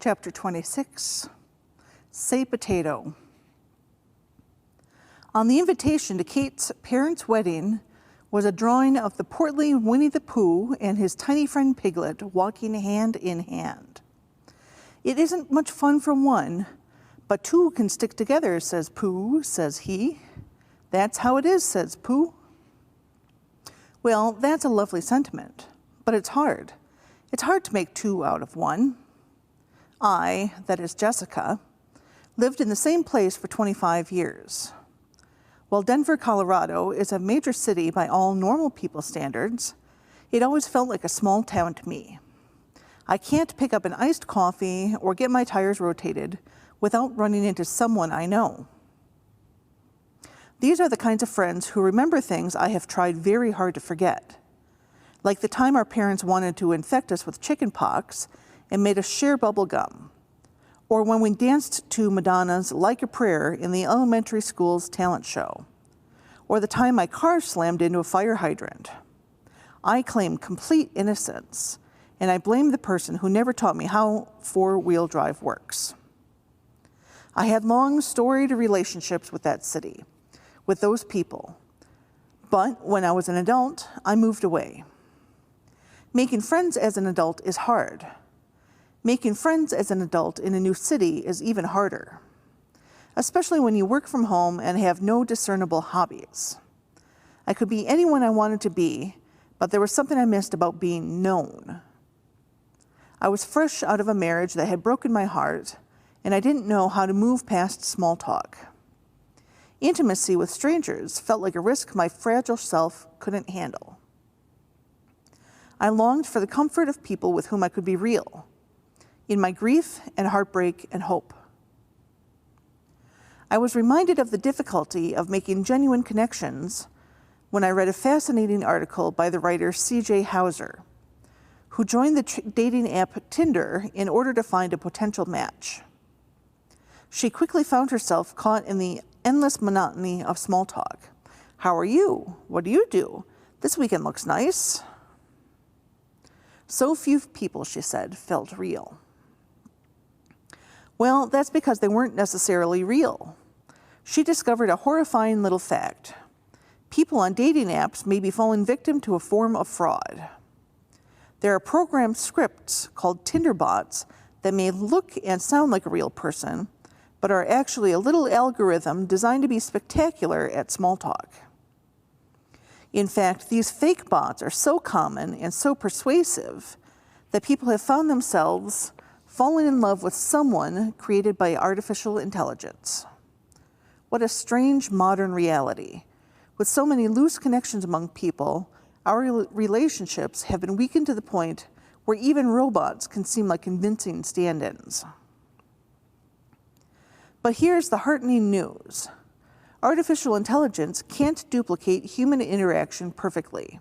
Chapter 26, Say Potato. On the invitation to Kate's parents' wedding was a drawing of the portly Winnie the Pooh and his tiny friend Piglet walking hand in hand. It isn't much fun for one, but two can stick together, says Pooh, says he. That's how it is, says Pooh. Well, that's a lovely sentiment, but it's hard. It's hard to make two out of one. I, that is Jessica, lived in the same place for 25 years. While Denver, Colorado is a major city by all normal people standards, it always felt like a small town to me. I can't pick up an iced coffee or get my tires rotated without running into someone I know. These are the kinds of friends who remember things I have tried very hard to forget, like the time our parents wanted to infect us with chicken pox and made us share bubble gum, or when we danced to Madonna's Like a Prayer in the elementary school's talent show, or the time my car slammed into a fire hydrant. I claim complete innocence, and I blame the person who never taught me how four-wheel drive works. I had long, storied relationships with that city, with those people, but when I was an adult, I moved away. Making friends as an adult is hard. Making friends as an adult in a new city is even harder, especially when you work from home and have no discernible hobbies. I could be anyone I wanted to be, but there was something I missed about being known. I was fresh out of a marriage that had broken my heart, and I didn't know how to move past small talk. Intimacy with strangers felt like a risk my fragile self couldn't handle. I longed for the comfort of people with whom I could be real, in my grief and heartbreak and hope. I was reminded of the difficulty of making genuine connections when I read a fascinating article by the writer C.J. Hauser, who joined the dating app Tinder in order to find a potential match. She quickly found herself caught in the endless monotony of small talk. How are you? What do you do? This weekend looks nice. So few people, she said, felt real. Well, that's because they weren't necessarily real. She discovered a horrifying little fact. People on dating apps may be falling victim to a form of fraud. There are programmed scripts called Tinder bots that may look and sound like a real person, but are actually a little algorithm designed to be spectacular at small talk. In fact, these fake bots are so common and so persuasive that people have found themselves falling in love with someone created by artificial intelligence. What a strange modern reality. With so many loose connections among people, our relationships have been weakened to the point where even robots can seem like convincing stand-ins. But here's the heartening news. Artificial intelligence can't duplicate human interaction perfectly.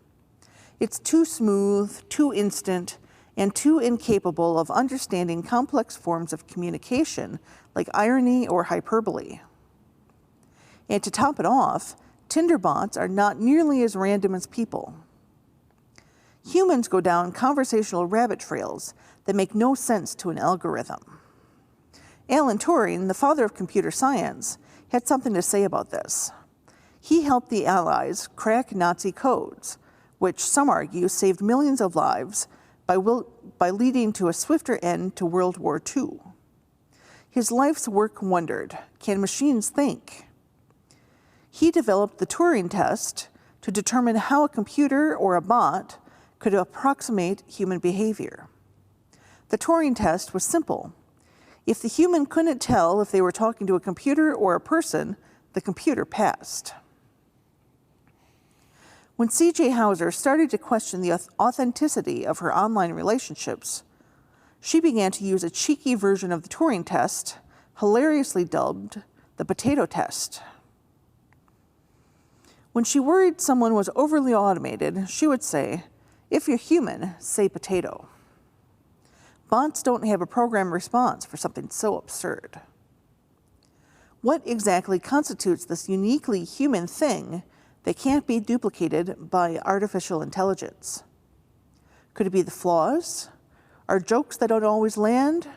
It's too smooth, too instant, and too incapable of understanding complex forms of communication like irony or hyperbole. And to top it off, Tinder bots are not nearly as random as people. Humans go down conversational rabbit trails that make no sense to an algorithm. Alan Turing, the father of computer science, had something to say about this. He helped the Allies crack Nazi codes, which some argue saved millions of lives by leading to a swifter end to World War II. His life's work wondered, can machines think? He developed the Turing test to determine how a computer or a bot could approximate human behavior. The Turing test was simple. If the human couldn't tell if they were talking to a computer or a person, the computer passed. When C.J. Hauser started to question the authenticity of her online relationships, she began to use a cheeky version of the Turing test, hilariously dubbed the potato test. When she worried someone was overly automated, she would say, "If you're human, say potato." Bots don't have a program response for something so absurd. What exactly constitutes this uniquely human thing that can't be duplicated by artificial intelligence? Could it be the flaws? Our jokes that don't always land?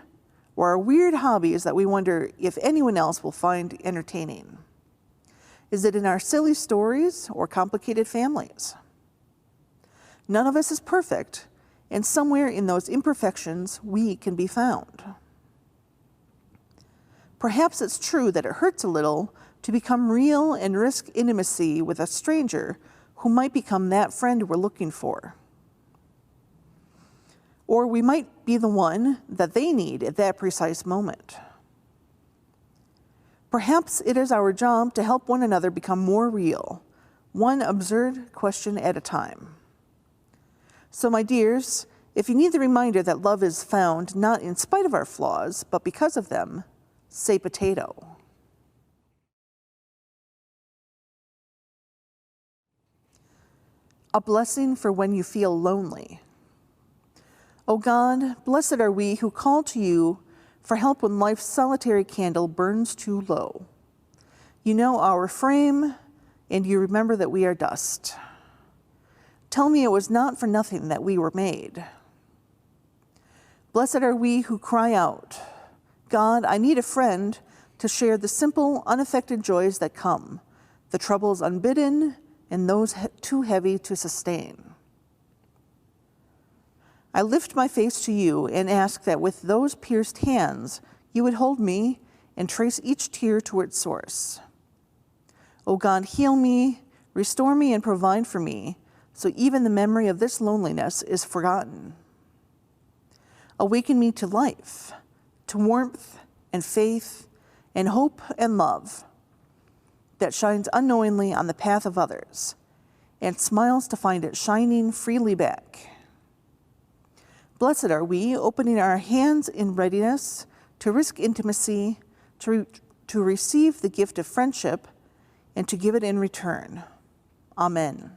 or our weird hobbies that we wonder if anyone else will find entertaining? Is it in our silly stories or complicated families? None of us is perfect, and somewhere in those imperfections we can be found. Perhaps it's true that it hurts a little to become real and risk intimacy with a stranger who might become that friend we're looking for. Or we might be the one that they need at that precise moment. Perhaps it is our job to help one another become more real, one absurd question at a time. So, my dears, if you need the reminder that love is found not in spite of our flaws, but because of them, say potato. A blessing for when you feel lonely. O God, blessed are we who call to you for help when life's solitary candle burns too low. You know our frame, and you remember that we are dust. Tell me it was not for nothing that we were made. Blessed are we who cry out, God, I need a friend to share the simple, unaffected joys that come, the troubles unbidden, and those too heavy to sustain. I lift my face to you and ask that with those pierced hands, you would hold me and trace each tear to its source. O God, heal me, restore me, and provide for me, so even the memory of this loneliness is forgotten. Awaken me to life, to warmth and faith and hope and love that shines unknowingly on the path of others and smiles to find it shining freely back. Blessed are we, opening our hands in readiness to risk intimacy, to receive the gift of friendship, and to give it in return. Amen.